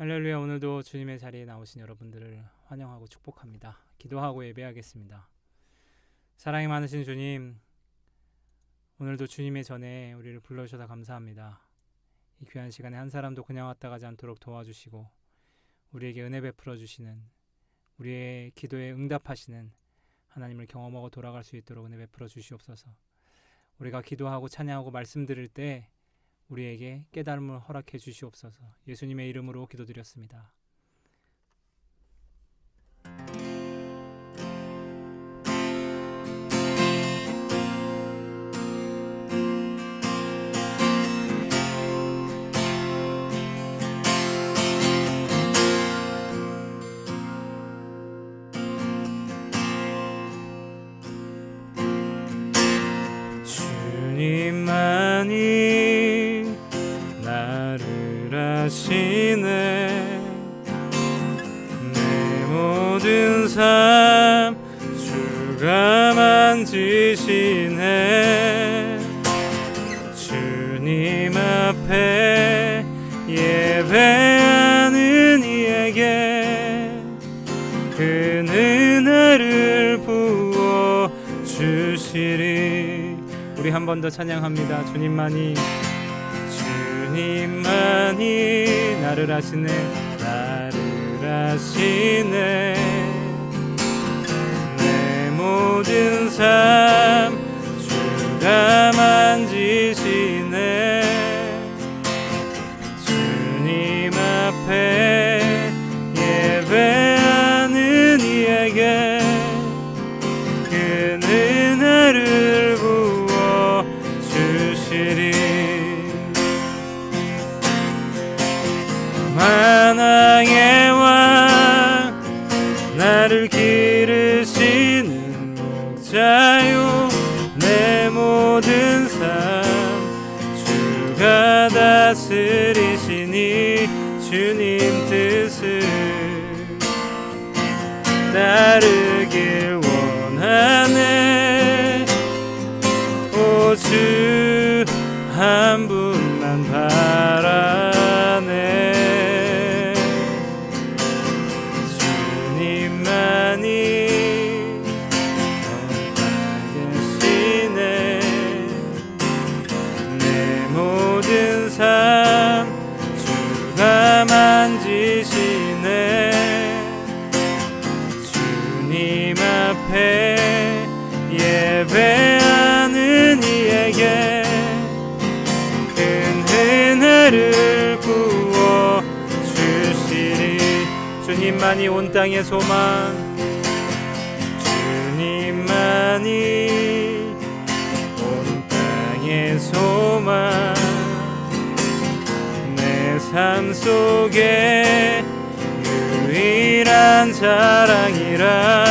할렐루야. 오늘도 주님의 자리에 나오신 여러분들을 환영하고 축복합니다. 기도하고 예배하겠습니다. 사랑이 많으신 주님, 오늘도 주님의 전에 우리를 불러주셔서 감사합니다. 이 귀한 시간에 한 사람도 그냥 왔다 가지 않도록 도와주시고 우리에게 은혜 베풀어 주시는, 우리의 기도에 응답하시는 하나님을 경험하고 돌아갈 수 있도록 은혜 베풀어 주시옵소서. 우리가 기도하고 찬양하고 말씀 드릴 때 우리에게 깨달음을 허락해 주시옵소서. 예수님의 이름으로 기도드렸습니다. 주님만이 나를 아시네. 내 모든 삶 주가 만지시네. 주님 앞에 예배하는 이에게 그 은혜를 부어 주시리. 우리 한 번 더 찬양합니다. 주님만이 나를 아시네. 나를 아시네. 내 모든 삶 주가 만지시네. 주님 앞에 예배하는 이에게 그 은혜를 부어 주시리. 만왕의 왕 나를 기르시는 목자요. 내 모든 삶 주가 다스리시니 주님 뜻을 따르길 원하네. 오 주 한 분만 바라네. 만지시네. 주님 앞에 예배하는 이에게 큰 은혜를 부어 주시리. 주님만이 온 땅의 소망, 주님만이 온 땅의 소망. 삶 속에 유일한 자랑이라.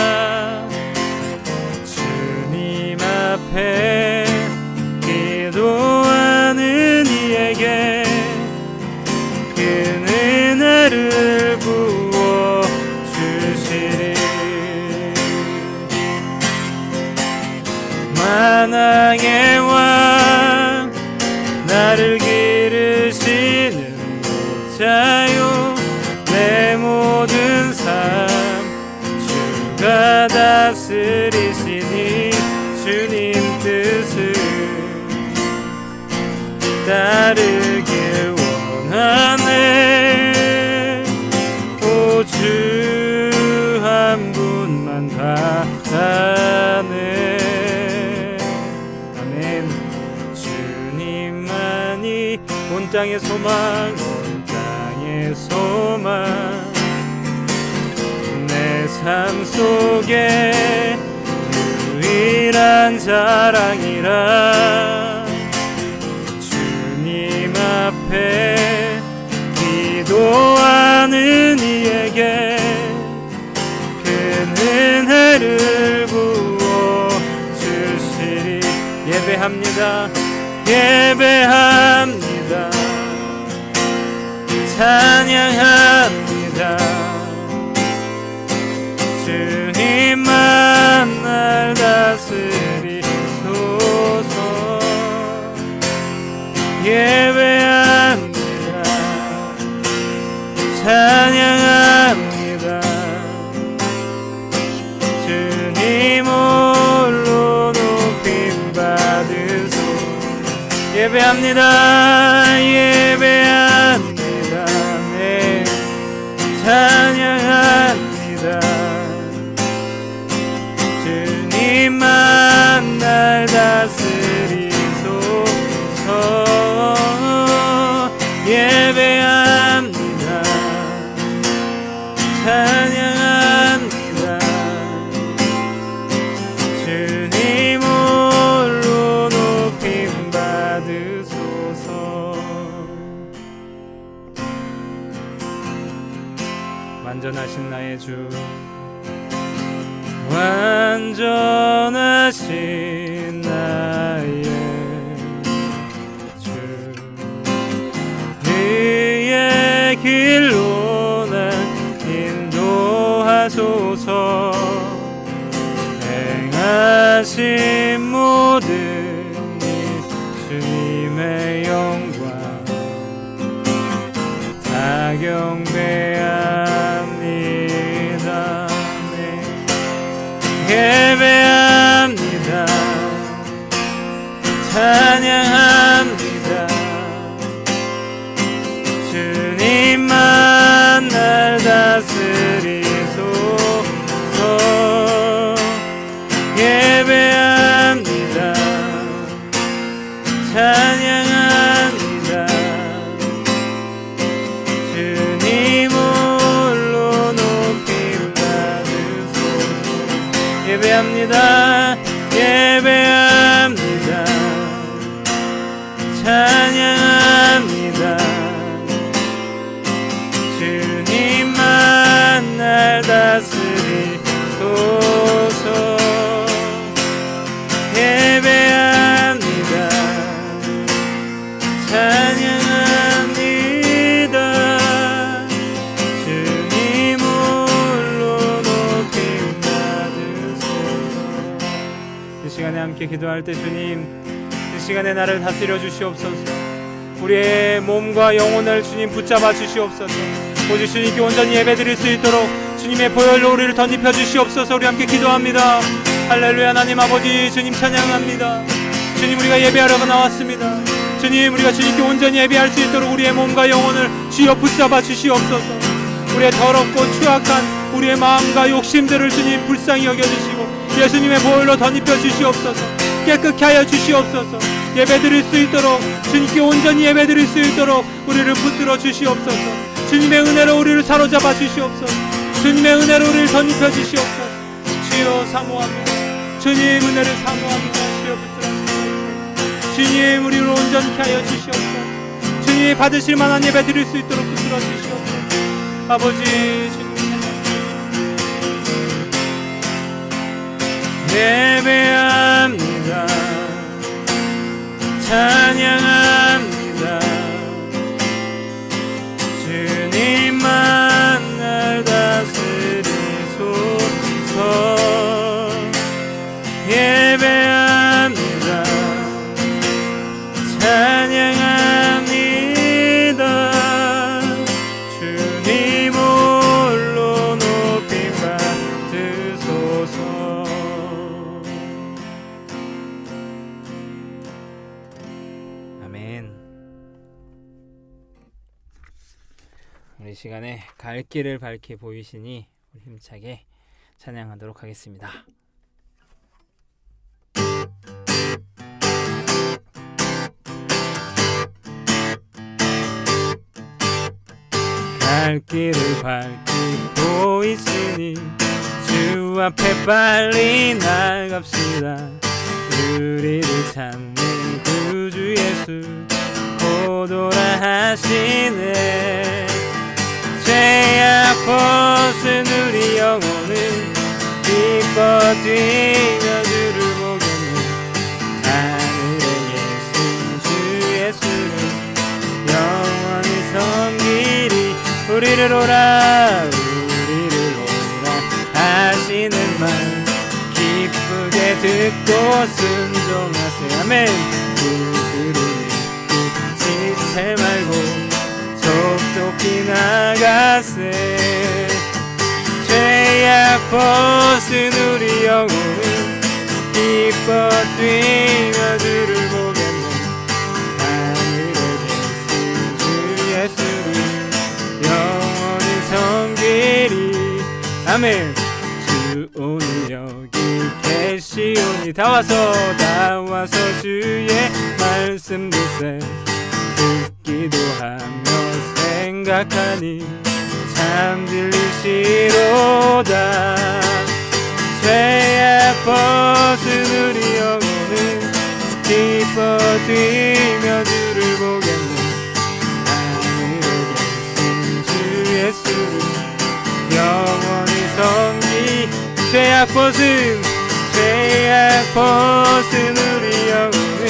주님 앞에 기도하는 이에게 큰 은혜를 부어 주시리. 만왕의 왕 나를 기르시는 자요. 내 모든 삶 주가 다스리시니 주님 뜻을 따르길 원하네. 오 주 한 분만 바라네. 아멘. 주님만이 온 땅의 소망, 소망. 내 삶 속에 유일한 자랑이라. 주님 앞에 기도하는 이에게 큰 은혜를 부어 주시리. 예배합니다. 예배합니다. 찬양합니다. 주님만 날 다스리소서. 예배합니다. 예배합니다. 예배합니다. 네, 찬양합니다. 주님만 날 다스리소서. 예배합니다. 찬양합니다. 주님 홀로 높임 받으소서. 완전하신 나의 주, 완전하신 나의 주, 그의 길로 날 인도하소서. 행하신 모든 일 주님의 영광 다 경배합니다. 네. 예배합니다. 찬양합니다. 주님만 날 다스리소서. 예배합니다. 찬양합니다. 주님 홀로 높임 받으소서. 예배합니다. 예배합니다. 찬양합니다. 주님만 날 다스리소서. 예배합니다. 찬양합니다. 주님 홀로 높임 받으소서. 이 시간에 함께 기도할 때 주님, 이 시간에 나를 다스려 주시옵소서. 우리의 몸과 영혼을 주님 붙잡아 주시옵소서. 오직 주님께 온전히 예배드릴 수 있도록 주님의 보혈로 우리를 덧입혀 주시옵소서. 우리 함께 기도합니다. 할렐루야. 하나님 아버지, 주님 찬양합니다. 주님, 우리가 예배하려고 나왔습니다. 주님, 우리가 주님께 온전히 예배할 수 있도록 우리의 몸과 영혼을 주여 붙잡아 주시옵소서. 우리의 더럽고 추악한 우리의 마음과 욕심들을 주님 불쌍히 여겨주시고 예수님의 보혈로 덧입혀 주시옵소서. 깨끗게 하여 주시옵소서. 예배드릴 수 있도록, 주님께 온전히 예배드릴 수 있도록 우리를 붙들어 주시옵소서. 주님의 은혜로 우리를 사로잡아 주시옵소서. 주님의 은혜로 우리를 덧입혀 주시옵소서. 주여 사모합니다. 주님 은혜를 사모합니다. 주여 붙들어 주시옵소서. 주님 우리를 온전히 하여 주시옵소서. 주님 받으실 만한 예배 드릴 수 있도록 붙들어 주시옵소서. 아버지, 주님 예배합니다. 찬양합니다. 주님만 날 다스리소서. 예배합니다. 찬양합니다. 주님 홀로 높임 받으소서. 아멘. 우리 시간에 갈 길을 밝히 보이시니 우리 힘차게 찬양하도록 하겠습니다. 갈 길을 밝히 보이시니 주 앞에 빨리 나갑시다. 우리를 찾는 구주 예수 고도라 하시네. 죄악 벗은 우리 영혼을 기뻐 뛰며 주를 보겠네. 하늘의 예수 주 예수를 영원히 섬기리. 우리를 오라 하시는 말 기쁘게 듣고 순종하세. 아멘. 구주를 믿고 지체 말고 속속히 나가세. 죄악 벗은 우리 영혼은 기뻐 뛰며 주를 보겠네. 아멘. 주 오늘 여기 계시오니 다 와서 주의 말씀 듣세 듣기도 하며 생각하니 참 들리시로다. 죄의 벗은 우리 영혼은 기뻐 뛰며 주를 보겠네. 하늘에 계신 주 예수를 영원히 섬기. 죄악 벗은 우리 영혼은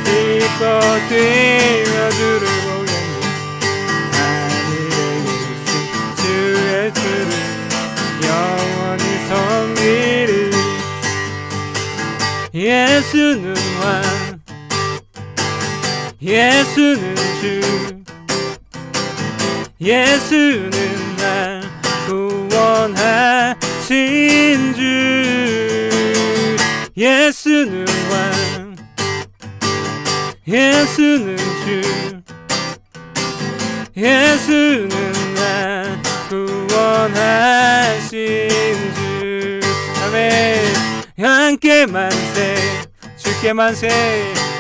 기뻐 뛰며 주를 보겠네. 하늘에 계신 주 예수를 영원히 섬기리. 예수는 왕, 예수는 주, 예수는 날 구원하신 주. 예수는 왕, 예수는 주, 예수는 날 구원하신 주. 아멘. 함께 만세, 주께 만세,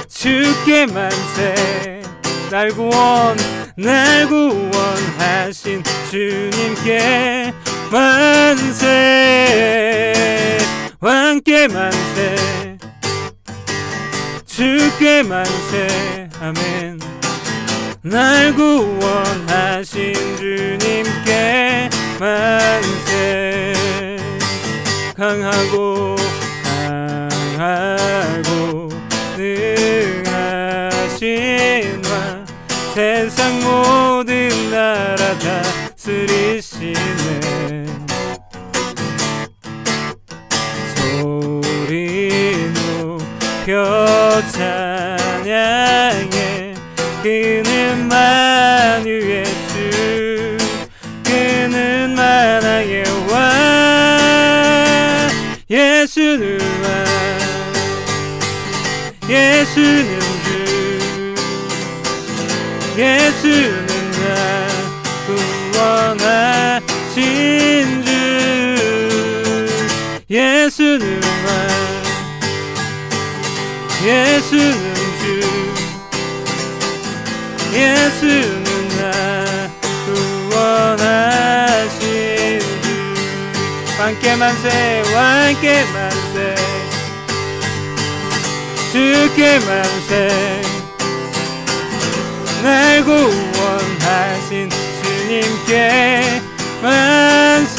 주께 만세. 날 구원하신 주님께 만세. 함께 만세, 주께 만세. 아멘. 날 구원하신 주님께 만세. 강하고 능하신 왕, 세상 모든 나라 다스리시네. 소리 높여 찬양해. 그는 만유의 주, 그는 만왕의 왕. 예수는 왕, 예수는 주, 예수는 날 구원하신 주. 예수는 왕, 예수는 주, 예수는 날 구원하신 주. 왕께 만세, 왕께 만세, 주께 만세. 날 구원하신 주님께 만세.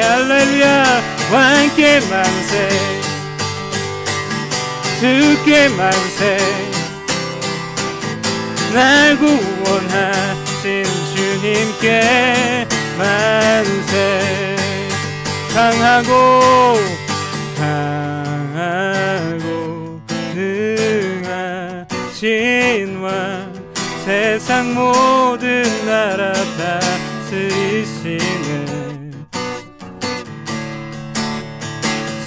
할렐루야. 왕께 만세, 주께 만세. 날 구원하신 주님께 만세. 강하고 능하신 왕, 세상 모든 나라 다스리시네.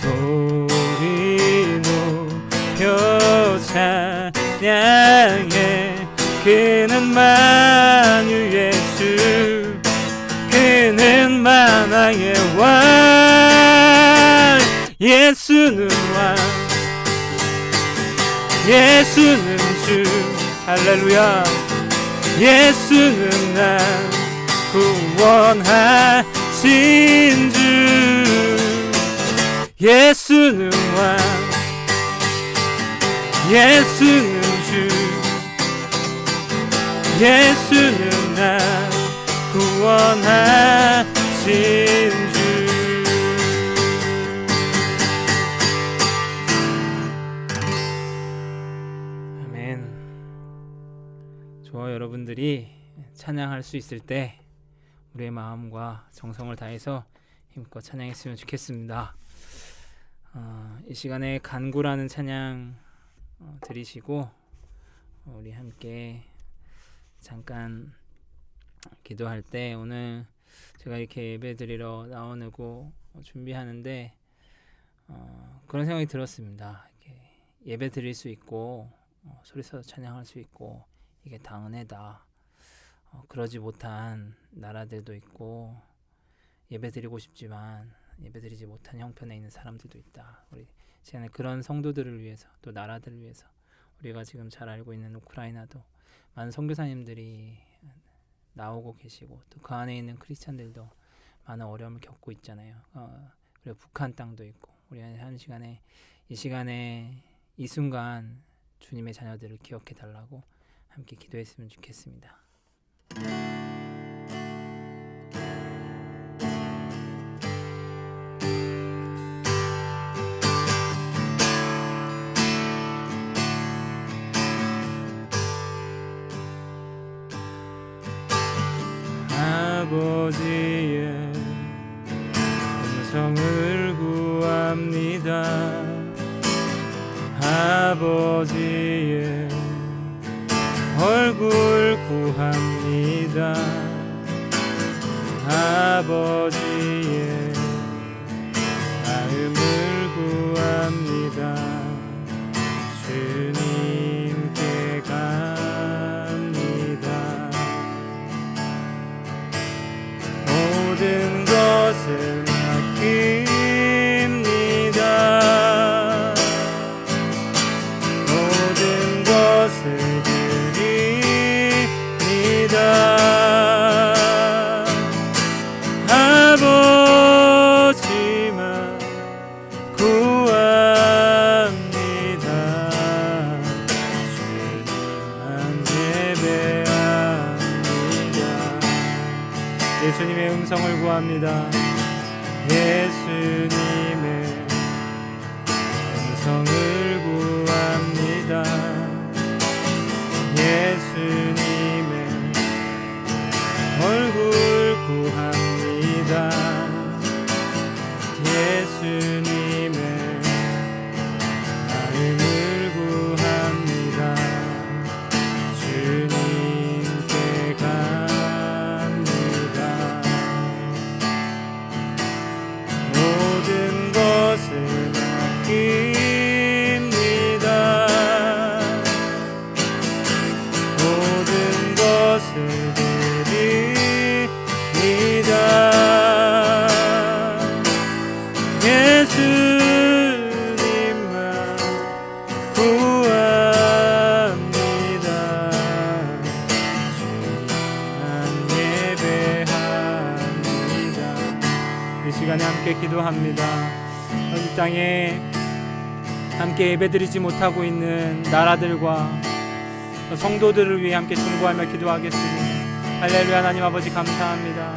소리 높여 찬양해. 그는 만유의 주, 그는 만왕의 왕. 예수는 왕, 예수는 주. 할렐루야. 예수는 날 구원하신 주. 예수는 왕, 예수는 주, 예수는 날 구원하신 주. 아멘. 저와 여러분들이 찬양할 수 있을 때 우리의 마음과 정성을 다해서 힘껏 찬양했으면 좋겠습니다. 이 시간에 간구라는 찬양 들으시고 우리 함께 잠깐 기도할 때, 오늘 제가 이렇게 예배 드리러 나오고 준비하는데 그런 생각이 들었습니다. 이렇게 예배 드릴 수 있고 소리서 찬양할 수 있고 이게 다 은혜다. 그러지 못한 나라들도 있고 예배드리고 싶지만 예배드리지 못한 형편에 있는 사람들도 있다. 우리 시간에 그런 성도들을 위해서, 또 나라들을 위해서, 우리가 지금 잘 알고 있는 우크라이나도 많은 선교사님들이 나오고 계시고, 또 그 안에 있는 크리스찬들도 많은 어려움을 겪고 있잖아요. 그리고 북한 땅도 있고, 우리 한 시간에, 이 시간에 이 순간 주님의 자녀들을 기억해 달라고 함께 기도했으면 좋겠습니다. 아버지의 음성을 구합니다. 아버지의 얼굴 구합니다. 아버지의 마음을 구합니다. 주님께 갑니다. 모든 것을 맡깁니다. 모든 것을 드립니다. 아버지만 구합니다. 주님만 예배합니다. 예수님의 음성을 구합니다. 예수님의 음성을 구합니다. 예수님의 얼굴 구합니다. 예수님의 마음을 구합니다. 주님께 갑니다. 모든 것을 맡깁니다. 모든 것을 드립니다. 예수님만 구합니다. 주님만 예배합니다. 이 시간에 함께 기도합니다. 이 땅에 함께 예배드리지 못하고 있는 나라들과 성도들을 위해 함께 중보하며 기도하겠습니다. 할렐루야. 하나님 아버지 감사합니다.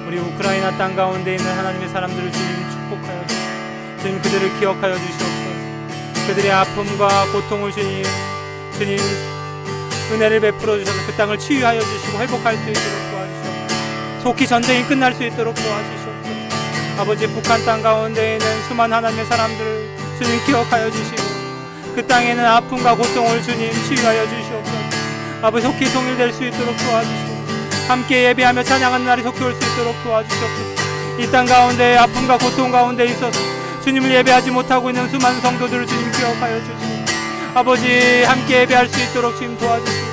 우리 우크라이나 땅 가운데 있는 하나님의 사람들을 주님 축복하여 주시옵소서. 주님 그들을 기억하여 주시옵소서. 그들의 아픔과 고통을 주님 은혜를 베풀어 주셔서 그 땅을 치유하여 주시고 회복할 수 있도록 도와주시옵소서. 속히 전쟁이 끝날 수 있도록 도와주시옵소서. 아버지 북한 땅 가운데 있는 수많은 하나님의 사람들을 주님 기억하여 주시고 그 땅에는 아픔과 고통을 주님 치유하여 주시옵소서. 아버지 속히 통일될 수 있도록 도와주시고 함께 예배하며 찬양하는 날이 속히 올 수 있도록 도와주시옵소서. 이 땅 가운데 아픔과 고통 가운데 있어서 주님을 예배하지 못하고 있는 수많은 성도들을 주님 기억하여 주시고 아버지 함께 예배할 수 있도록 주님 도와주시고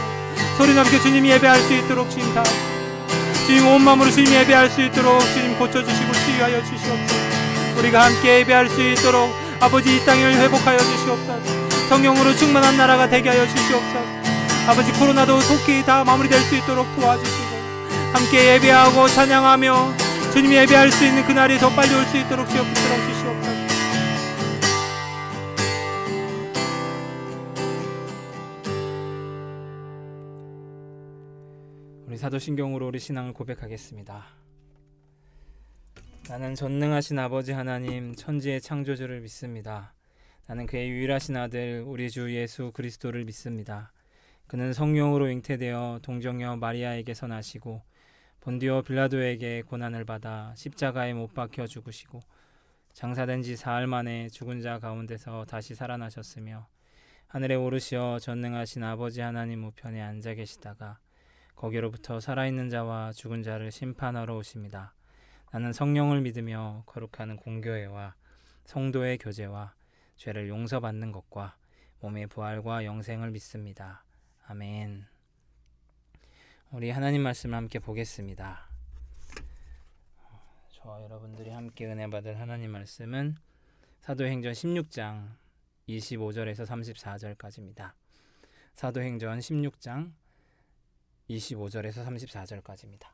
소리 넘게 주님 예배할 수 있도록 주님 다 주님 온 마음으로 주님 예배할 수 있도록 주님 고쳐주시고 치유하여 주시옵소서. 우리가 함께 예배할 수 있도록 아버지 이 땅을 회복하여 주시옵소서. 성령으로 충만한 나라가 되게 하여 주시옵소서. 아버지 코로나도 속히 다 마무리될 수 있도록 도와주시고 함께 예배하고 찬양하며 주님 예배할 수 있는 그날이 더 빨리 올 수 있도록 주여 붙들어 주시옵소서. 우리 사도신경으로 우리 신앙을 고백하겠습니다. 나는 전능하신 아버지 하나님 천지의 창조주를 믿습니다. 나는 그의 유일하신 아들 우리 주 예수 그리스도를 믿습니다. 그는 성령으로 잉태되어 동정녀 마리아에게서 나시고 본디오 빌라도에게 고난을 받아 십자가에 못 박혀 죽으시고 장사된 지 사흘 만에 죽은 자 가운데서 다시 살아나셨으며 하늘에 오르시어 전능하신 아버지 하나님 우편에 앉아 계시다가 거기로부터 살아있는 자와 죽은 자를 심판하러 오십니다. 나는 성령을 믿으며 거룩한 공교회와 성도의 교제와 죄를 용서받는 것과 몸의 부활과 영생을 믿습니다. 아멘. 우리 하나님 말씀을 함께 보겠습니다. 저와 여러분들이 함께 은혜 받을 하나님 말씀은 사도행전 16장 25절에서 34절까지입니다. 사도행전 16장 25절에서 34절까지입니다.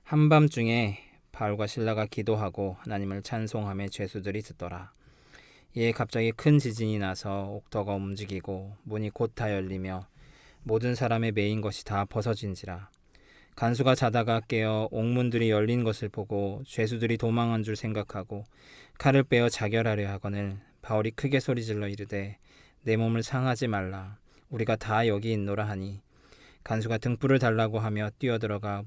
한밤중에 바울과 실라가 기도하고 하나님을 찬송하며 죄수들이 듣더라. 이에 갑자기 큰 지진이 나서 옥터가 움직이고 문이 곧 다 열리며 모든 사람의 매인 것이 다 벗어진지라. 간수가 자다가 깨어 옥문들이 열린 것을 보고 죄수들이 도망한 줄 생각하고 칼을 빼어 자결하려 하거늘 바울이 크게 소리질러 이르되 내 몸을 상하지 말라. 우리가 다 여기 있노라 하니 간수가 등불을 달라고 하며 뛰어들어가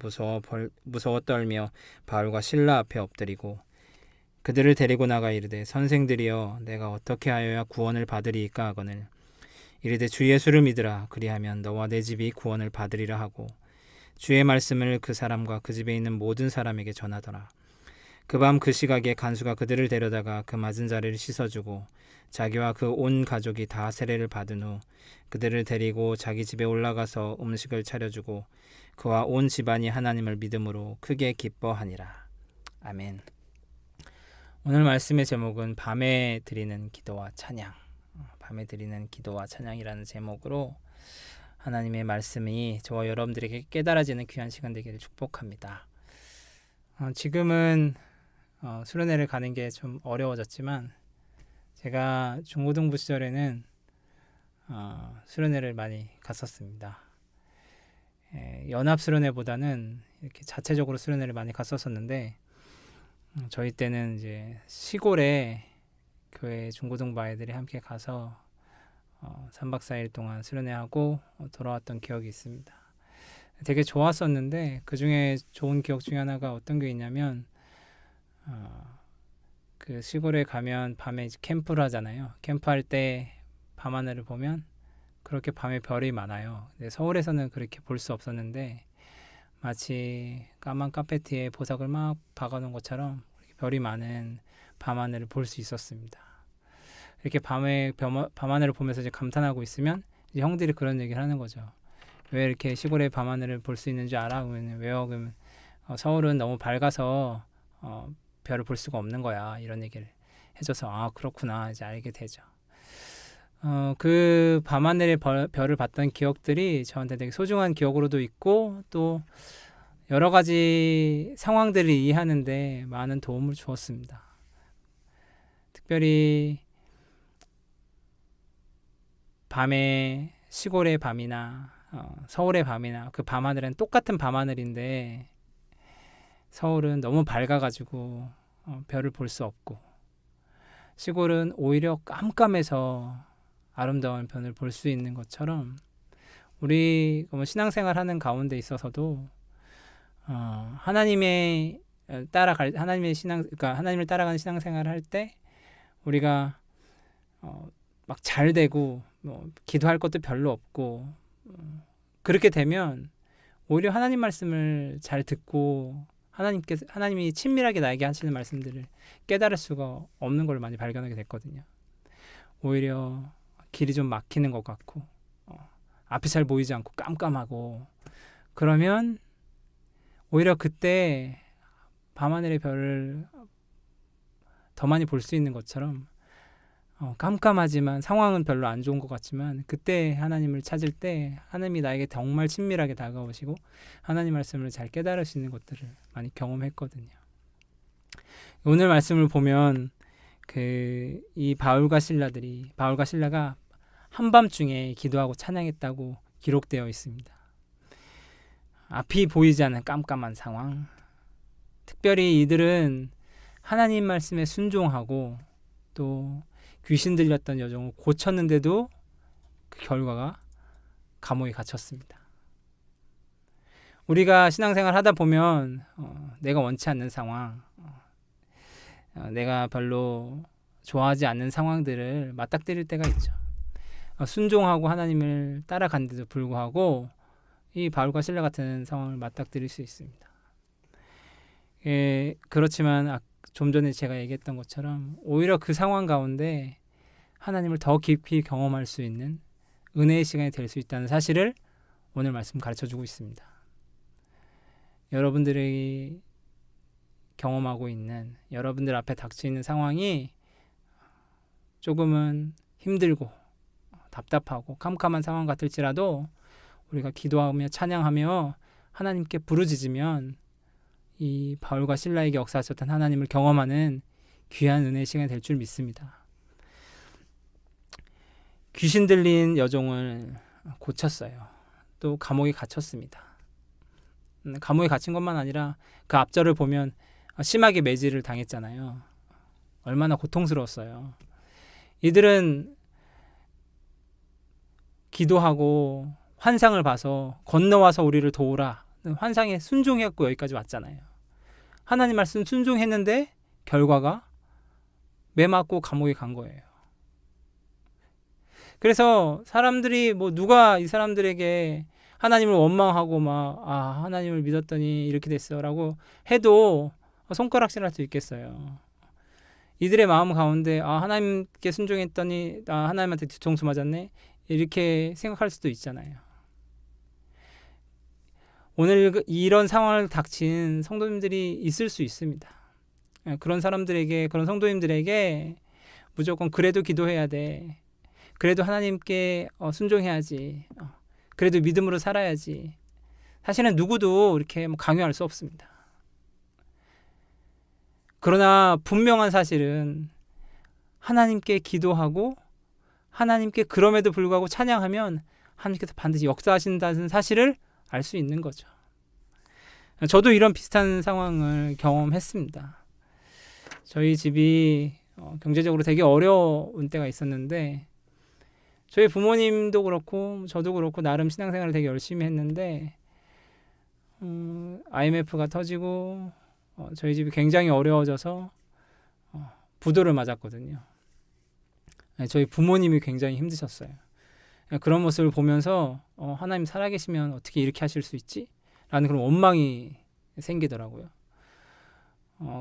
무서워 떨며 바울과 실라 앞에 엎드리고 그들을 데리고 나가 이르되 선생들이여 내가 어떻게 하여야 구원을 받으리이까 하거늘 이르되 주 예수를 믿으라. 그리하면 너와 내 집이 구원을 받으리라 하고 주의 말씀을 그 사람과 그 집에 있는 모든 사람에게 전하더라. 그 밤 그 시각에 간수가 그들을 데려다가 그 맞은 자리를 씻어주고 자기와 그 온 가족이 다 세례를 받은 후 그들을 데리고 자기 집에 올라가서 음식을 차려주고 그와 온 집안이 하나님을 믿음으로 크게 기뻐하니라. 아멘. 오늘 말씀의 제목은 밤에 드리는 기도와 찬양, 밤에 드리는 기도와 찬양이라는 제목으로 하나님의 말씀이 저와 여러분들에게 깨달아지는 귀한 시간 되기를 축복합니다. 지금은 수련회를 가는 게 좀 어려워졌지만 제가 중고등부 시절에는 수련회를 많이 갔었습니다. 연합 수련회보다는 이렇게 자체적으로 수련회를 많이 갔었었는데 저희 때는 이제 시골에 교회 중고등부 아이들이 함께 가서 3박 4일 동안 수련회하고 돌아왔던 기억이 있습니다. 되게 좋았었는데 그 중에 좋은 기억 중에 하나가 어떤 게 있냐면 그 시골에 가면 밤에 이제 캠프를 하잖아요. 캠프할 때 밤하늘을 보면 그렇게 밤에 별이 많아요. 근데 서울에서는 그렇게 볼 수 없었는데 마치 까만 카페트에 보석을 막 박아놓은 것처럼 별이 많은 밤하늘을 볼 수 있었습니다. 이렇게 밤하늘을 보면서 이제 감탄하고 있으면 이제 형들이 그런 얘기를 하는 거죠. 왜 이렇게 시골의 밤하늘을 볼 수 있는 줄 알아? 그러면 왜요? 그러면 서울은 너무 밝아서 별을 볼 수가 없는 거야. 이런 얘기를 해줘서 아 그렇구나 이제 알게 되죠. 그 밤하늘의 별을 봤던 기억들이 저한테 되게 소중한 기억으로도 있고 또 여러 가지 상황들을 이해하는데 많은 도움을 주었습니다. 특별히 밤에 시골의 밤이나 서울의 밤이나 그 밤하늘은 똑같은 밤하늘인데 서울은 너무 밝아가지고 별을 볼 수 없고 시골은 오히려 깜깜해서 아름다운 별을 볼 수 있는 것처럼 우리 신앙생활 하는 가운데 있어서도 하나님을 따라가는 신앙생활을 할 때 우리가 막 잘 되고 기도할 것도 별로 없고 그렇게 되면 오히려 하나님 말씀을 잘 듣고 하나님이 친밀하게 나에게 하시는 말씀들을 깨달을 수가 없는 걸 많이 발견하게 됐거든요. 오히려 길이 좀 막히는 것 같고 앞이 잘 보이지 않고 깜깜하고 그러면 오히려 그때 밤하늘의 별을 더 많이 볼 수 있는 것처럼 깜깜하지만 상황은 별로 안 좋은 것 같지만 그때 하나님을 찾을 때 하나님이 나에게 정말 친밀하게 다가오시고 하나님 말씀을 잘 깨달을 수 있는 것들을 많이 경험했거든요. 오늘 말씀을 보면 이 바울과 신라가 한밤중에 기도하고 찬양했다고 기록되어 있습니다. 앞이 보이지 않는 깜깜한 상황. 특별히 이들은 하나님 말씀에 순종하고 또 귀신 들렸던 여종을 고쳤는데도 그 결과가 감옥에 갇혔습니다. 우리가 신앙생활 하다 보면 내가 원치 않는 상황, 내가 별로 좋아하지 않는 상황들을 맞닥뜨릴 때가 있죠. 순종하고 하나님을 따라간데도 불구하고 이 바울과 실라 같은 상황을 맞닥뜨릴 수 있습니다. 그렇지만 좀 전에 제가 얘기했던 것처럼 오히려 그 상황 가운데 하나님을 더 깊이 경험할 수 있는 은혜의 시간이 될 수 있다는 사실을 오늘 말씀 가르쳐주고 있습니다. 여러분들이 경험하고 있는 여러분들 앞에 닥치는 상황이 조금은 힘들고 답답하고 캄캄한 상황 같을지라도 우리가 기도하며 찬양하며 하나님께 부르짖으면 이 바울과 실라에게 역사하셨던 하나님을 경험하는 귀한 은혜의 시간이 될 줄 믿습니다. 귀신 들린 여종을 고쳤어요. 또 감옥에 갇혔습니다. 감옥에 갇힌 것만 아니라 그 앞절을 보면 심하게 매질을 당했잖아요. 얼마나 고통스러웠어요. 이들은 기도하고 환상을 봐서 건너와서 우리를 도우라 환상에 순종했고 여기까지 왔잖아요. 하나님 말씀 순종했는데 결과가 매 맞고 감옥에 간 거예요. 그래서 사람들이 누가 이 사람들에게 하나님을 원망하고 하나님을 믿었더니 이렇게 됐어라고 해도 손가락질할 수 있겠어요. 이들의 마음 가운데 하나님께 순종했더니 하나님한테 뒤통수 맞았네 이렇게 생각할 수도 있잖아요. 오늘 이런 상황을 닥친 성도님들이 있을 수 있습니다. 그런 사람들에게, 그런 성도님들에게 무조건 그래도 기도해야 돼. 그래도 하나님께 순종해야지. 그래도 믿음으로 살아야지. 사실은 누구도 이렇게 강요할 수 없습니다. 그러나 분명한 사실은 하나님께 기도하고 하나님께 그럼에도 불구하고 찬양하면 하나님께서 반드시 역사하신다는 사실을 알 수 있는 거죠. 저도 이런 비슷한 상황을 경험했습니다. 저희 집이 경제적으로 되게 어려운 때가 있었는데 저희 부모님도 그렇고 저도 그렇고 나름 신앙생활을 되게 열심히 했는데 IMF가 터지고 저희 집이 굉장히 어려워져서 부도를 맞았거든요. 저희 부모님이 굉장히 힘드셨어요. 그런 모습을 보면서 하나님 살아계시면 어떻게 이렇게 하실 수 있지? 라는 그런 원망이 생기더라고요.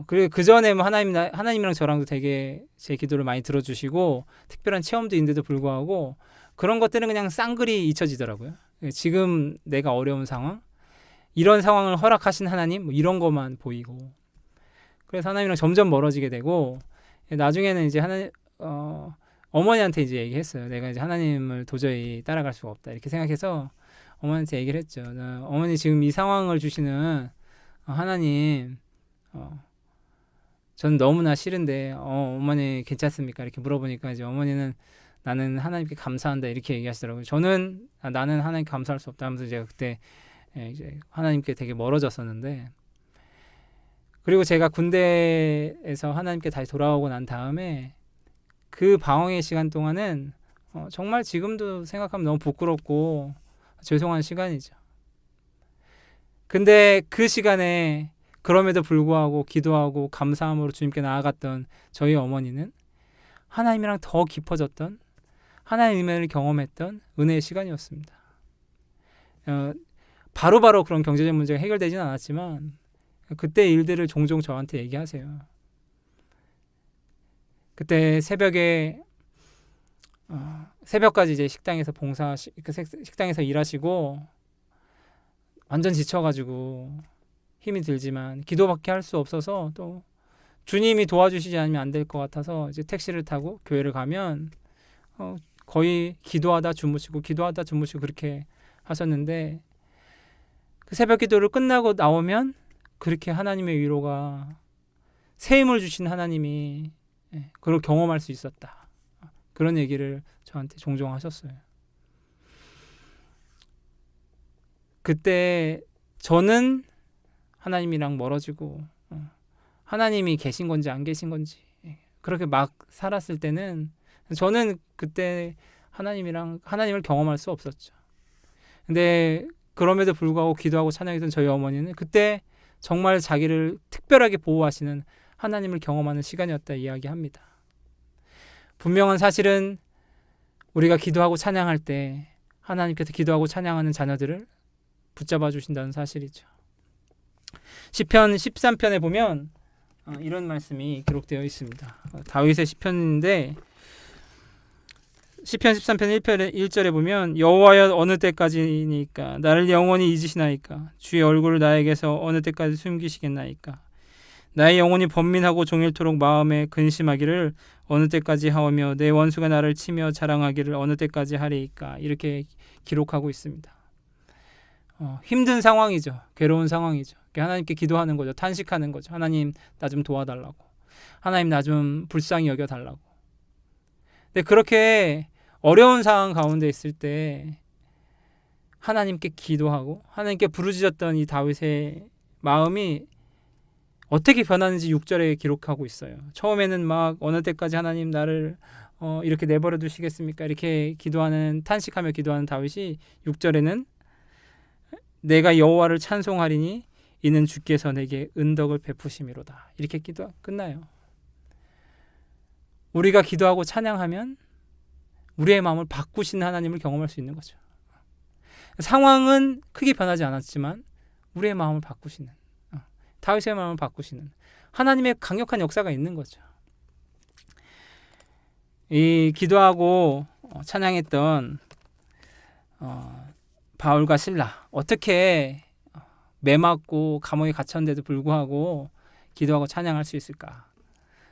그리고 그 전에 하나님이랑 저랑도 되게 제 기도를 많이 들어주시고 특별한 체험도 있는데도 불구하고 그런 것들은 그냥 쌍그리 잊혀지더라고요. 지금 내가 어려운 상황, 이런 상황을 허락하신 하나님, 이런 것만 보이고 그래서 하나님이랑 점점 멀어지게 되고 나중에는 이제 어머니한테 이제 얘기했어요. 내가 이제 하나님을 도저히 따라갈 수가 없다 이렇게 생각해서 어머니한테 얘기를 했죠. 어머니 지금 이 상황을 주시는 하나님 저는 너무나 싫은데 어머니 괜찮습니까? 이렇게 물어보니까 이제 어머니는 나는 하나님께 감사한다 이렇게 얘기하시더라고요. 저는 나는 하나님께 감사할 수 없다 하면서 제가 그때 이제 하나님께 되게 멀어졌었는데 그리고 제가 군대에서 하나님께 다시 돌아오고 난 다음에 그 방황의 시간 동안은 정말 지금도 생각하면 너무 부끄럽고 죄송한 시간이죠. 근데 그 시간에 그럼에도 불구하고 기도하고 감사함으로 주님께 나아갔던 저희 어머니는 하나님이랑 더 깊어졌던 하나님의 경험했던 은혜의 시간이었습니다. 바로바로 그런 경제적 문제가 해결되지는 않았지만 그때 일들을 종종 저한테 얘기하세요. 그때 새벽까지 이제 식당에서 식당에서 일하시고 완전 지쳐가지고 힘이 들지만 기도밖에 할 수 없어서 또 주님이 도와주시지 않으면 안 될 것 같아서 이제 택시를 타고 교회를 가면 거의 기도하다 주무시고 그렇게 하셨는데 그 새벽 기도를 끝나고 나오면 그렇게 하나님의 위로가 새 힘을 주신 하나님이 그걸 경험할 수 있었다. 그런 얘기를 저한테 종종 하셨어요. 그때 저는 하나님이랑 멀어지고 하나님이 계신 건지 안 계신 건지 그렇게 막 살았을 때는 저는 그때 하나님을 경험할 수 없었죠. 근데 그럼에도 불구하고 기도하고 찬양했던 저희 어머니는 그때 정말 자기를 특별하게 보호하시는 하나님을 경험하는 시간이었다 이야기합니다. 분명한 사실은 우리가 기도하고 찬양할 때 하나님께서 기도하고 찬양하는 자녀들을 붙잡아 주신다는 사실이죠. 시편 13편에 보면 이런 말씀이 기록되어 있습니다. 다윗의 시편인데 시편 13편 1절에 보면 여호와여 어느 때까지니까 나를 영원히 잊으시나이까 주의 얼굴을 나에게서 어느 때까지 숨기시겠나이까 나의 영혼이 번민하고 종일토록 마음에 근심하기를 어느 때까지 하오며 내 원수가 나를 치며 자랑하기를 어느 때까지 하리이까. 이렇게 기록하고 있습니다. 힘든 상황이죠. 괴로운 상황이죠. 하나님께 기도하는 거죠. 탄식하는 거죠. 하나님, 나 좀 도와달라고. 하나님, 나 좀 불쌍히 여겨달라고. 근데 그렇게 어려운 상황 가운데 있을 때 하나님께 기도하고 하나님께 부르짖었던 이 다윗의 마음이 어떻게 변하는지 6절에 기록하고 있어요. 처음에는 막 어느 때까지 하나님 나를 이렇게 내버려 두시겠습니까? 이렇게 기도하는, 탄식하며 기도하는 다윗이 6절에는 내가 여호와를 찬송하리니 이는 주께서 내게 은덕을 베푸심이로다. 이렇게 기도 끝나요. 우리가 기도하고 찬양하면 우리의 마음을 바꾸시는 하나님을 경험할 수 있는 거죠. 상황은 크게 변하지 않았지만 우리의 마음을 바꾸시는, 다윗의 마음을 바꾸시는 하나님의 강력한 역사가 있는 거죠. 이 기도하고 찬양했던 바울과 실라, 어떻게 매맞고 감옥에 갇혔는데도 불구하고 기도하고 찬양할 수 있을까?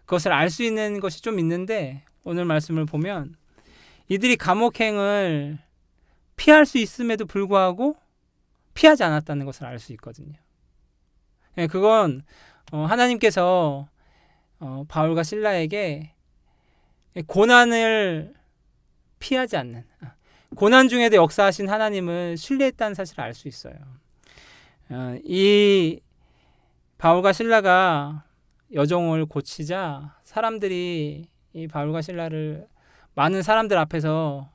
그것을 알 수 있는 것이 좀 있는데, 오늘 말씀을 보면 이들이 감옥행을 피할 수 있음에도 불구하고 피하지 않았다는 것을 알 수 있거든요. 그건 하나님께서 바울과 실라에게 고난을 피하지 않는, 고난 중에도 역사하신 하나님을 신뢰했다는 사실을 알 수 있어요. 이 바울과 실라가 여종을 고치자 사람들이 이 바울과 실라를 많은 사람들 앞에서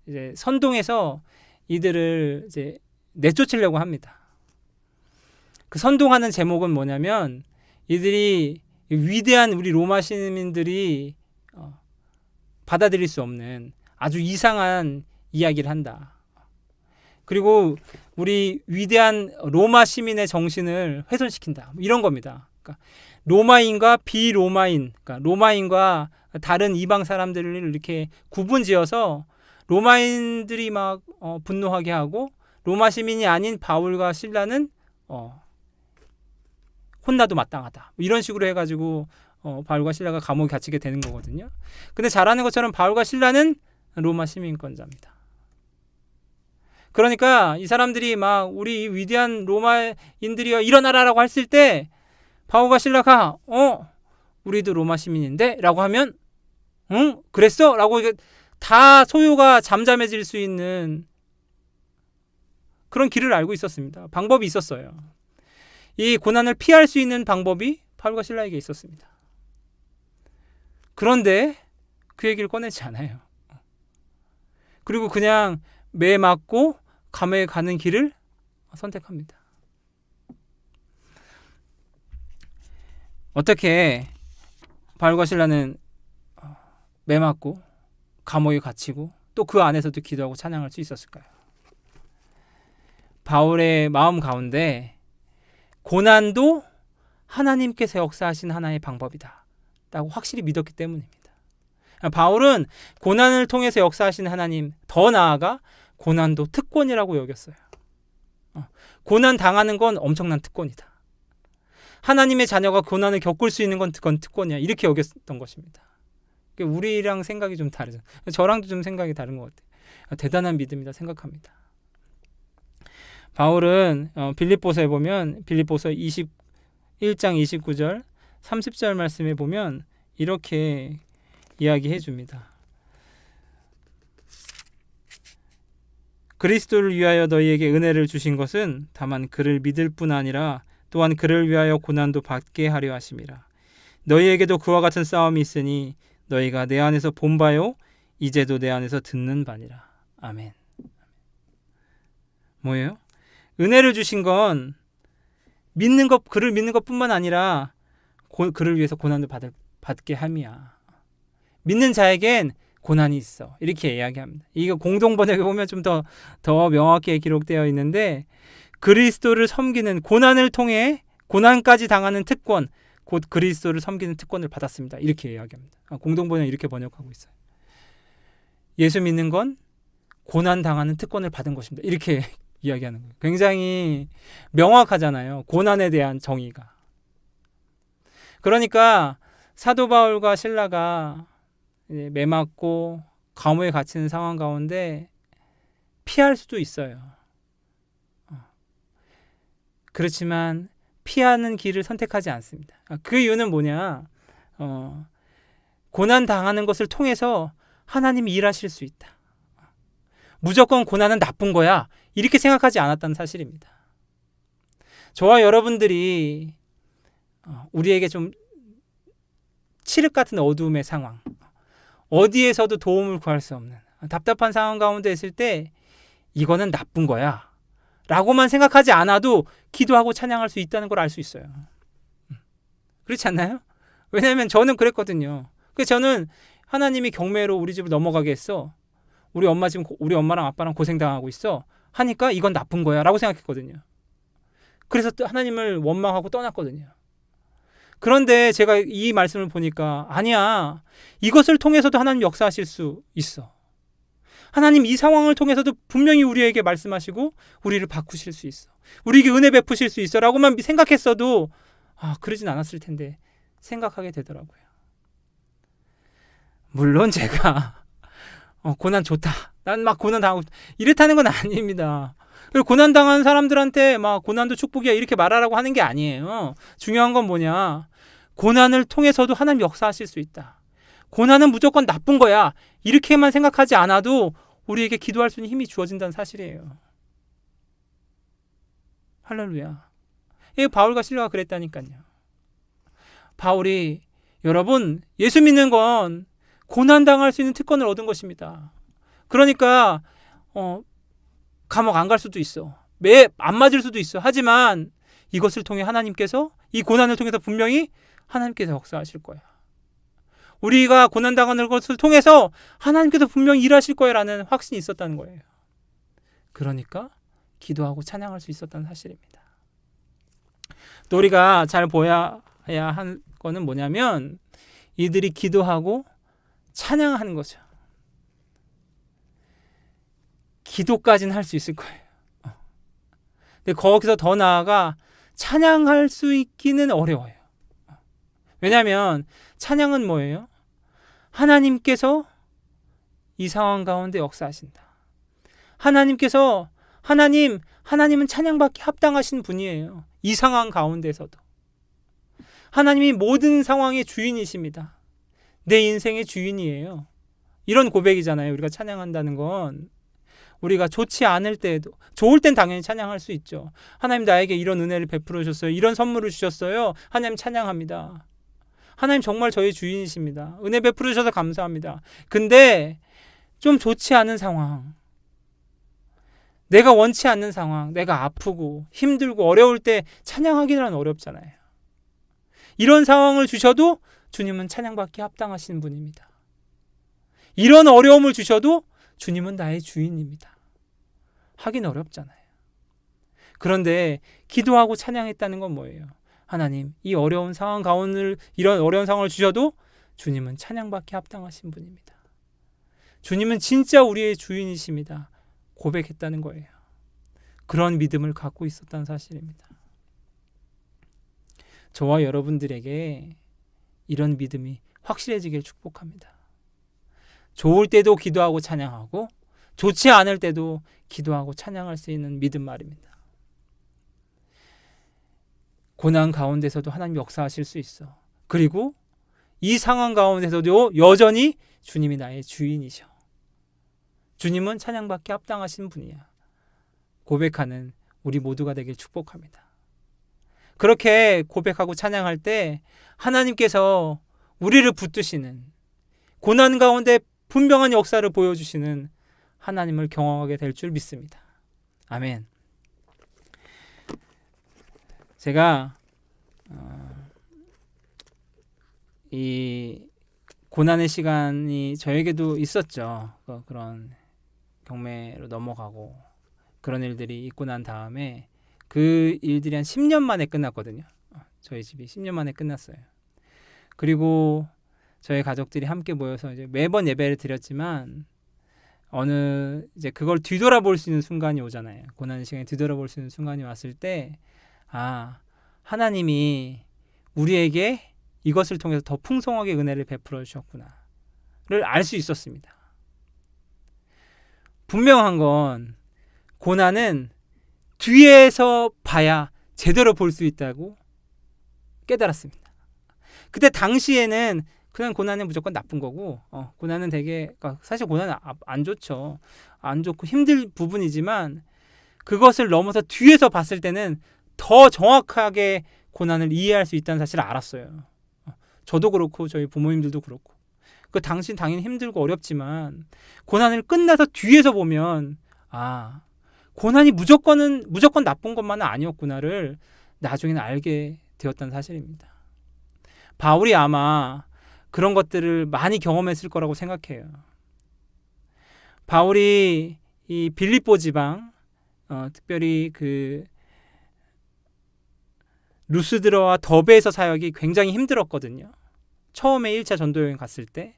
이제 선동해서 이들을 이제 내쫓으려고 합니다. 그 선동하는 제목은 뭐냐면, 이들이 위대한 우리 로마 시민들이 받아들일 수 없는 아주 이상한 이야기를 한다. 그리고 우리 위대한 로마 시민의 정신을 훼손시킨다. 이런 겁니다. 그러니까 로마인과 비로마인, 그러니까 로마인과 다른 이방 사람들을 이렇게 구분지어서 로마인들이 막 분노하게 하고, 로마 시민이 아닌 바울과 실라는 혼나도 마땅하다. 이런 식으로 해가지고 바울과 실라가 감옥에 갇히게 되는 거거든요. 근데 잘 아는 것처럼 바울과 실라는 로마 시민권자입니다. 그러니까 이 사람들이 막 우리 위대한 로마인들이여 일어나라라고 했을 때 바울과 실라가 우리도 로마 시민인데? 라고 하면 응? 그랬어? 라고 다 소요가 잠잠해질 수 있는 그런 길을 알고 있었습니다. 방법이 있었어요. 이 고난을 피할 수 있는 방법이 바울과 실라에게 있었습니다. 그런데 그 얘기를 꺼내지 않아요. 그리고 그냥 매 맞고 감옥에 가는 길을 선택합니다. 어떻게 바울과 실라는 매 맞고 감옥에 갇히고 또 그 안에서도 기도하고 찬양할 수 있었을까요? 바울의 마음 가운데 고난도 하나님께서 역사하신 하나의 방법이다 라고 확실히 믿었기 때문입니다. 바울은 고난을 통해서 역사하신 하나님, 더 나아가 고난도 특권이라고 여겼어요. 고난 당하는 건 엄청난 특권이다. 하나님의 자녀가 고난을 겪을 수 있는 건 그건 특권이야. 이렇게 여겼던 것입니다. 우리랑 생각이 좀 다르죠. 저랑도 좀 생각이 다른 것 같아요. 대단한 믿음이다 생각합니다. 바울은 빌립보서에 보면 빌립보서 21장 29절 30절 말씀에 보면 이렇게 이야기해 줍니다. 그리스도를 위하여 너희에게 은혜를 주신 것은 다만 그를 믿을 뿐 아니라 또한 그를 위하여 고난도 받게 하려 하심이라. 너희에게도 그와 같은 싸움이 있으니 너희가 내 안에서 본 바요 이제도 내 안에서 듣는 바니라. 아멘. 뭐예요? 은혜를 주신 건 믿는 것, 그를 믿는 것뿐만 아니라 그를 위해서 고난도 받게 함이야. 믿는 자에겐 고난이 있어. 이렇게 이야기합니다. 이거 공동 번역에 보면 좀 더 명확히 기록되어 있는데, 그리스도를 섬기는 고난을 통해 고난까지 당하는 특권, 곧 그리스도를 섬기는 특권을 받았습니다. 이렇게 이야기합니다. 공동 번역 이렇게 번역하고 있어요. 예수 믿는 건 고난 당하는 특권을 받은 것입니다. 이렇게 이야기하는 거예요. 굉장히 명확하잖아요. 고난에 대한 정의가. 그러니까 사도 바울과 실라가 매 맞고 감옥에 갇히는 상황 가운데 피할 수도 있어요. 그렇지만 피하는 길을 선택하지 않습니다. 그 이유는 뭐냐? 고난 당하는 것을 통해서 하나님이 일하실 수 있다. 무조건 고난은 나쁜 거야. 이렇게 생각하지 않았다는 사실입니다. 저와 여러분들이 우리에게 좀 칠흑 같은 어두움의 상황, 어디에서도 도움을 구할 수 없는 답답한 상황 가운데 있을 때 이거는 나쁜 거야 라고만 생각하지 않아도 기도하고 찬양할 수 있다는 걸 알 수 있어요. 그렇지 않나요? 왜냐하면 저는 그랬거든요. 그래서 저는 하나님이 경매로 우리 집을 넘어가게 했어. 우리 엄마랑 아빠랑 고생당하고 있어 하니까 이건 나쁜 거야 라고 생각했거든요. 그래서 또 하나님을 원망하고 떠났거든요. 그런데 제가 이 말씀을 보니까 아니야, 이것을 통해서도 하나님 역사하실 수 있어. 하나님 이 상황을 통해서도 분명히 우리에게 말씀하시고 우리를 바꾸실 수 있어. 우리에게 은혜 베푸실 수 있어 라고만 생각했어도 그러진 않았을 텐데 생각하게 되더라고요. 물론 제가 고난 좋다, 난 막 고난 당하고 이렇다는 건 아닙니다. 그리고 고난 당한 사람들한테 막 고난도 축복이야 이렇게 말하라고 하는 게 아니에요. 중요한 건 뭐냐, 고난을 통해서도 하나님 역사하실 수 있다. 고난은 무조건 나쁜 거야 이렇게만 생각하지 않아도 우리에게 기도할 수 있는 힘이 주어진다는 사실이에요. 할렐루야. 이 바울과 실라가 그랬다니까요. 바울이, 여러분, 예수 믿는 건 고난당할 수 있는 특권을 얻은 것입니다. 그러니까 감옥 안 갈 수도 있어, 매 안 맞을 수도 있어. 하지만 이것을 통해 하나님께서, 이 고난을 통해서 분명히 하나님께서 역사하실 거야. 우리가 고난당하는 것을 통해서 하나님께서 분명히 일하실 거야라는 확신이 있었다는 거예요. 그러니까 기도하고 찬양할 수 있었다는 사실입니다. 또 우리가 잘 보아야 할 거는 뭐냐면 이들이 기도하고 찬양하는 거죠. 기도까지는 할 수 있을 거예요. 근데 거기서 더 나아가 찬양할 수 있기는 어려워요. 왜냐하면 찬양은 뭐예요? 하나님께서 이 상황 가운데 역사하신다. 하나님은 찬양받기 합당하신 분이에요. 이 상황 가운데서도. 하나님이 모든 상황의 주인이십니다. 내 인생의 주인이에요. 이런 고백이잖아요. 우리가 찬양한다는 건. 우리가 좋지 않을 때에도, 좋을 땐 당연히 찬양할 수 있죠. 하나님 나에게 이런 은혜를 베풀어 주셨어요. 이런 선물을 주셨어요. 하나님 찬양합니다. 하나님 정말 저희 주인이십니다. 은혜 베풀어 주셔서 감사합니다. 근데 좀 좋지 않은 상황, 내가 원치 않는 상황, 내가 아프고 힘들고 어려울 때 찬양하기는 어렵잖아요. 이런 상황을 주셔도 주님은 찬양받기 합당하신 분입니다. 이런 어려움을 주셔도 주님은 나의 주인입니다. 하긴 어렵잖아요. 그런데 기도하고 찬양했다는 건 뭐예요? 하나님, 이 어려운 상황 가운데 이런 어려운 상황을 주셔도 주님은 찬양받기 합당하신 분입니다. 주님은 진짜 우리의 주인이십니다. 고백했다는 거예요. 그런 믿음을 갖고 있었다는 사실입니다. 저와 여러분들에게 이런 믿음이 확실해지길 축복합니다. 좋을 때도 기도하고 찬양하고 좋지 않을 때도 기도하고 찬양할 수 있는 믿음 말입니다. 고난 가운데서도 하나님 역사하실 수 있어. 그리고 이 상황 가운데서도 여전히 주님이 나의 주인이셔. 주님은 찬양받기 합당하신 분이야. 고백하는 우리 모두가 되길 축복합니다. 그렇게 고백하고 찬양할 때 하나님께서 우리를 붙드시는, 고난 가운데 분명한 역사를 보여주시는 하나님을 경험하게 될 줄 믿습니다. 아멘. 제가 이 고난의 시간이 저에게도 있었죠. 그런 경매로 넘어가고 그런 일들이 있고 난 다음에 그 일들이 한 10년 만에 끝났거든요. 저희 집이 10년 만에 끝났어요. 그리고 저희 가족들이 함께 모여서 이제 매번 예배를 드렸지만 이제 그걸 뒤돌아볼 수 있는 순간이 오잖아요. 고난의 시간에 뒤돌아볼 수 있는 순간이 왔을 때 하나님이 우리에게 이것을 통해서 더 풍성하게 은혜를 베풀어 주셨구나를 알 수 있었습니다. 분명한 건 고난은 뒤에서 봐야 제대로 볼 수 있다고 깨달았습니다. 그때 당시에는 그냥 고난은 무조건 나쁜 거고, 고난은 되게, 사실 고난은 안 좋죠. 안 좋고 힘들 부분이지만 그것을 넘어서 뒤에서 봤을 때는 더 정확하게 고난을 이해할 수 있다는 사실을 알았어요. 저도 그렇고 저희 부모님들도 그렇고. 그 당신 당연히 힘들고 어렵지만 고난을 끝나서 뒤에서 보면 고난이 무조건 나쁜 것만은 아니었구나를 나중에는 알게 되었다는 사실입니다. 바울이 아마 그런 것들을 많이 경험했을 거라고 생각해요. 바울이 이 빌립보 지방, 특별히 그 루스드라와 더베에서 사역이 굉장히 힘들었거든요. 처음에 1차 전도 여행 갔을 때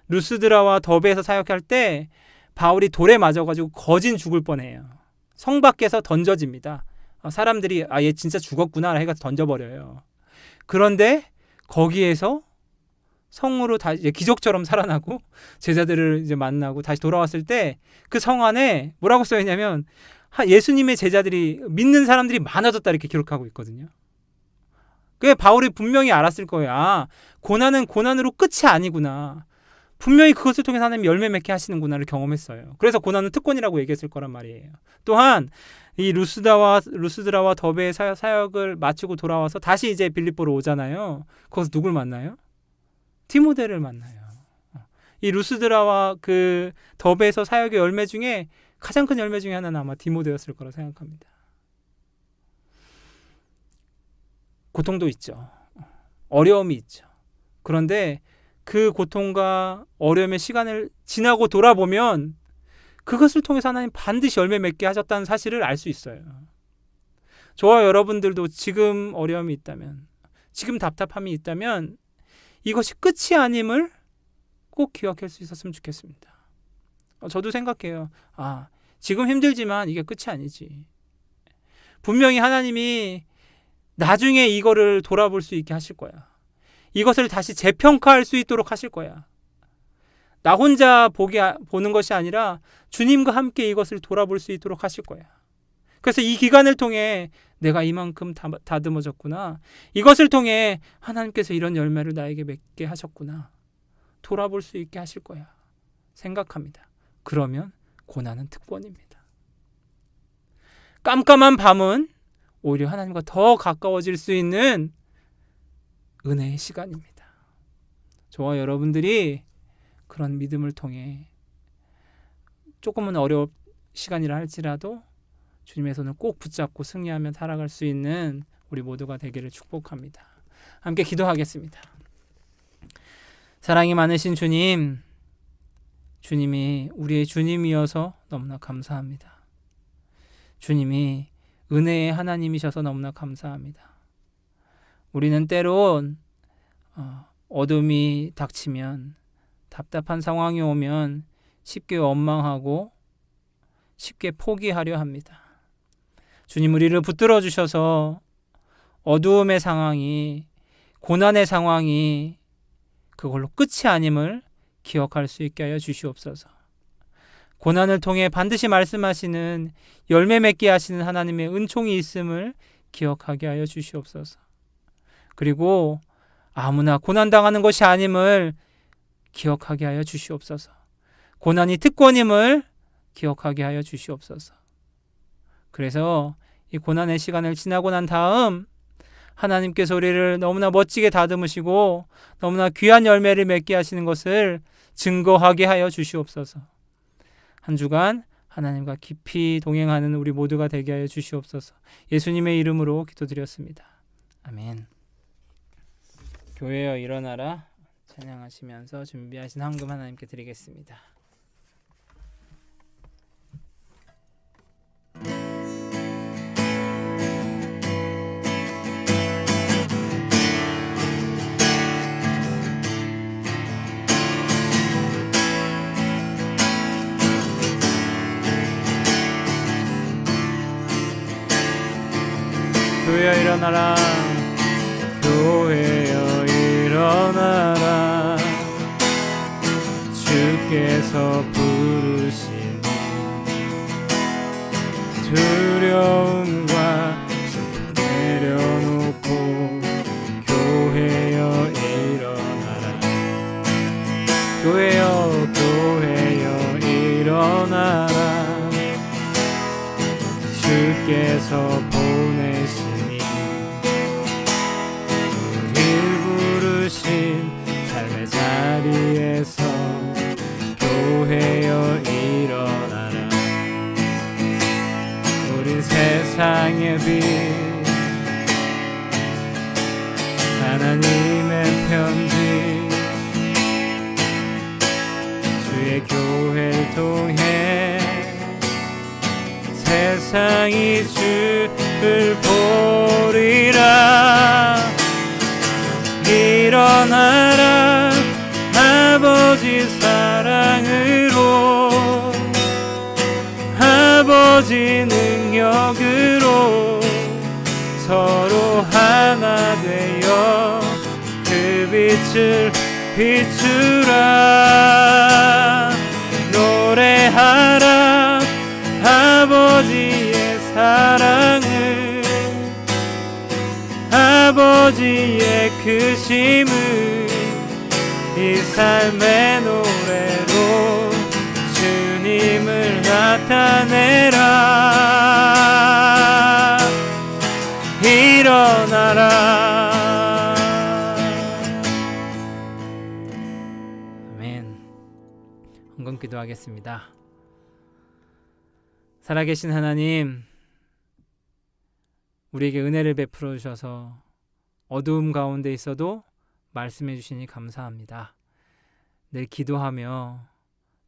루스드라와 더베에서 사역할 때 바울이 돌에 맞아가지고 거진 죽을 뻔해요. 성 밖에서 던져집니다. 사람들이 얘 진짜 죽었구나 해가지고 던져버려요. 그런데 거기에서 성으로 다시 기적처럼 살아나고 제자들을 이제 만나고 다시 돌아왔을 때 그 성 안에 뭐라고 써있냐면 예수님의 제자들이 믿는 사람들이 많아졌다 이렇게 기록하고 있거든요. 그게 바울이 분명히 알았을 거예요. 고난은 고난으로 끝이 아니구나. 분명히 그것을 통해서 하나님 열매 맺게 하시는구나를 경험했어요. 그래서 고난은 특권이라고 얘기했을 거란 말이에요. 또한 이 루스드라와 더베의 사역을 마치고 돌아와서 다시 이제 빌립보로 오잖아요. 거기서 누굴 만나요? 디모데를 만나요. 이 루스드라와 그 더베에서 사역의 열매 중에 가장 큰 열매 중에 하나는 아마 디모데였을 거라고 생각합니다. 고통도 있죠. 어려움이 있죠. 그런데 그 고통과 어려움의 시간을 지나고 돌아보면 그것을 통해서 하나님 반드시 열매 맺게 하셨다는 사실을 알 수 있어요. 저와 여러분들도 지금 어려움이 있다면, 지금 답답함이 있다면 이것이 끝이 아님을 꼭 기억할 수 있었으면 좋겠습니다. 저도 생각해요. 지금 힘들지만 이게 끝이 아니지. 분명히 하나님이 나중에 이거를 돌아볼 수 있게 하실 거야. 이것을 다시 재평가할 수 있도록 하실 거야. 나 혼자 보는 것이 아니라 주님과 함께 이것을 돌아볼 수 있도록 하실 거야. 그래서 이 기간을 통해 내가 이만큼 다듬어졌구나. 이것을 통해 하나님께서 이런 열매를 나에게 맺게 하셨구나. 돌아볼 수 있게 하실 거야. 생각합니다. 그러면 고난은 특권입니다. 깜깜한 밤은 오히려 하나님과 더 가까워질 수 있는 은혜의 시간입니다. 저와 여러분들이 그런 믿음을 통해 조금은 어려운 시간이라 할지라도 주님의 손을 꼭 붙잡고 승리하며 살아갈 수 있는 우리 모두가 되기를 축복합니다. 함께 기도하겠습니다. 사랑이 많으신 주님, 주님이 우리의 주님이어서 너무나 감사합니다. 주님이 은혜의 하나님이셔서 너무나 감사합니다. 우리는 때론 어둠이 닥치면, 답답한 상황이 오면 쉽게 원망하고 쉽게 포기하려 합니다. 주님, 우리를 붙들어 주셔서 어두움의 상황이, 고난의 상황이 그걸로 끝이 아님을 기억할 수 있게 하여 주시옵소서. 고난을 통해 반드시 말씀하시는 열매 맺게 하시는 하나님의 은총이 있음을 기억하게 하여 주시옵소서. 그리고 아무나 고난당하는 것이 아님을 기억하게 하여 주시옵소서. 고난이 특권임을 기억하게 하여 주시옵소서. 그래서 이 고난의 시간을 지나고 난 다음 하나님께서 우리를 너무나 멋지게 다듬으시고 너무나 귀한 열매를 맺게 하시는 것을 증거하게 하여 주시옵소서. 한 주간 하나님과 깊이 동행하는 우리 모두가 되게 하여 주시옵소서. 예수님의 이름으로 기도드렸습니다. 아멘. 교회여 일어나라 찬양하시면서 준비하신 헌금 하나님께 드리겠습니다. 교회여 일어나라 교회여 주께서 부르시니 두려움과 슬픔 내려놓고 교회여 일어나라. 교회여 일어나라. 주께서 보내시니 우릴 부르신 삶의 자리에서 교회여 일어나라. 우린 세상의 빛 하나님의 편지 주의 교회를 통해 세상이 주를 보리라. 일어나라. 아버지 사랑으로 아버지 능력으로 서로 하나 되어 그 빛을 비추라. 노래하라. 아버지의 사랑을 아버지의 크심을 이 삶의 노래로 주님을 나타내라. 일어나라. 아멘. 헌금 기도하겠습니다. 살아계신 하나님, 우리에게 은혜를 베풀어 주셔서 어두움 가운데 있어도 말씀해 주시니 감사합니다. 늘 기도하며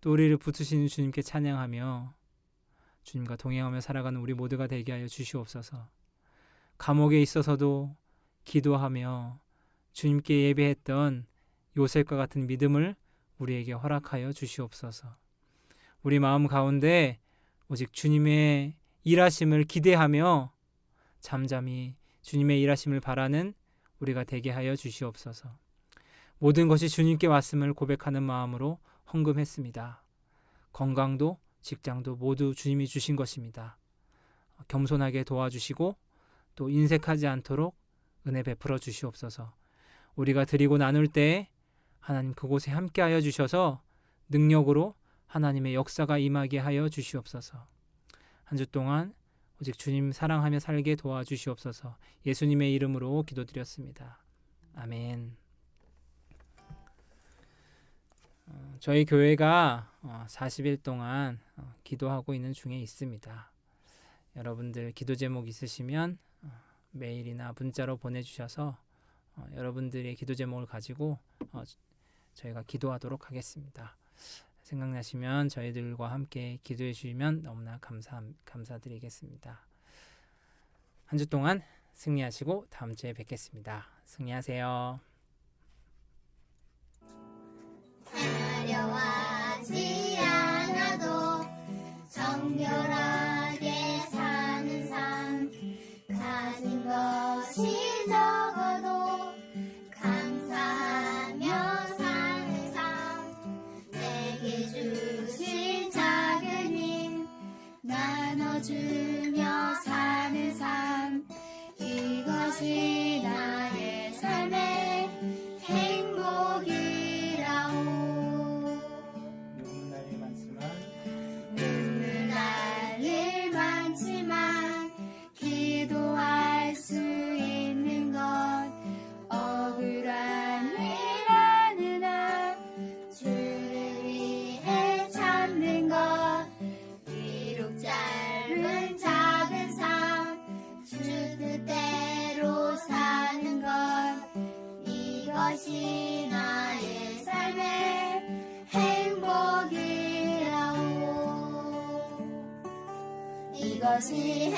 또 우리를 붙드시는 주님께 찬양하며 주님과 동행하며 살아가는 우리 모두가 되게 하여 주시옵소서. 감옥에 있어서도 기도하며 주님께 예배했던 요셉과 같은 믿음을 우리에게 허락하여 주시옵소서. 우리 마음 가운데 오직 주님의 일하심을 기대하며 잠잠히 주님의 일하심을 바라는 우리가 되게 하여 주시옵소서. 모든 것이 주님께 왔음을 고백하는 마음으로 헌금했습니다. 건강도 직장도 모두 주님이 주신 것입니다. 겸손하게 도와주시고 또 인색하지 않도록 은혜 베풀어 주시옵소서. 우리가 드리고 나눌 때 하나님 그곳에 함께하여 주셔서 능력으로 하나님의 역사가 임하게 하여 주시옵소서. 한 주 동안 오직 주님 사랑하며 살게 도와주시옵소서. 예수님의 이름으로 기도드렸습니다. 아멘. 저희 교회가 40일 동안 기도하고 있는 중에 있습니다. 여러분들 기도 제목 있으시면 메일이나 문자로 보내주셔서 여러분들의 기도 제목을 가지고 저희가 기도하도록 하겠습니다. 생각나시면 저희들과 함께 기도해 주시면 너무나 감사드리겠습니다. 한 주 동안 승리하시고 다음 주에 뵙겠습니다. 승리하세요. 화려하지 않아도 정결하게 사는 삶, 가진 것이 적어도 감사하며 사는 삶, 내게 주신 작은 힘 나눠주며 사는 삶, 이것이 나의 삶의 행복이라오. 눈물 날 일 많지만 기도할 수 있는 것, 억울한 일하느라 주를 위해 참는 것, 비록 짧은 작은 삶 주 뜻대로 사는 것, 이것이 나의 삶의 행복이라오. 이것이